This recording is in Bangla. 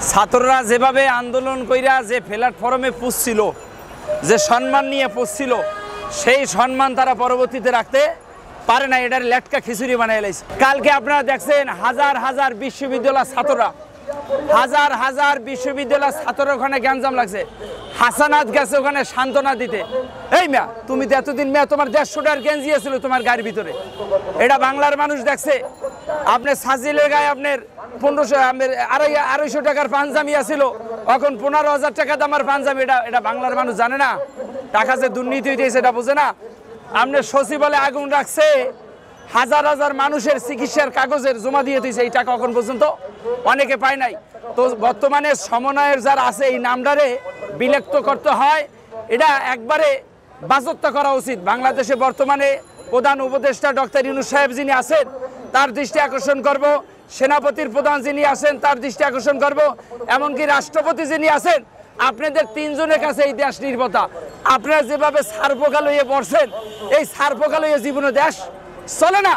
ছাত্ররা যেভাবে আন্দোলন কইরা যে প্ল্যাটফর্মে পুষছিল, যে সম্মান নিয়ে পুষছিল, সেই সম্মান তারা পরবর্তীতে রাখতে পারে না। এটার লেটকা খিচুড়ি বানাই লাইছে। কালকে আপনারা দেখছেন হাজার হাজার বিশ্ববিদ্যালয়ের ছাত্ররা, হাজার হাজার বিশ্ববিদ্যালয়ের ছাত্ররা ওখানে গ্যাঞ্জাম লাগছে। হাসানাত গেছে ওখানে সান্ত্বনা দিতে। এই মিয়া, তুমি তো এতদিন মিয়া তোমার 150 টাকার গেঞ্জি ছিল তোমার গাড়ির ভিতরে, এটা বাংলার মানুষ দেখছে। আপনার সাজিলের গায়ে আপনার 250 টাকার পাঞ্জাবি আছিল, এখন 15,000 টাকা দামের পাঞ্জাবি। এটা বাংলার মানুষ জানে না? টাকা যে দুর্নীতি হইতেছে এটা বোঝে না? আপনার সচিবালয়ে আগুন রাখছে, হাজার হাজার মানুষের চিকিৎসার কাগজের জমা দিয়ে দিয়েছে, এই টাকা এখন পর্যন্ত অনেকে পায় নাই। তো বর্তমানে সমন্বয়ের যারা আছে এই নামটারে বিলুপ্ত করতে হয়, এটা একবারে বাজেয়াপ্ত করা উচিত। বাংলাদেশে বর্তমানে প্রধান উপদেষ্টা ডক্টর ইউনূস সাহেব যিনি আছেন তার দৃষ্টি আকর্ষণ করব, সেনাপতির প্রধান যিনি আছেন তার দৃষ্টি আকর্ষণ করব, এমনকি রাষ্ট্রপতি যিনি আছেন, আপনাদের তিনজনের কাছে এই দেশ নির্ভরতা। আপনারা যেভাবে সার্বকাল হয়ে পড়ছেন, এই সার্বকাল হয়ে জীবনে দেশ চলে না।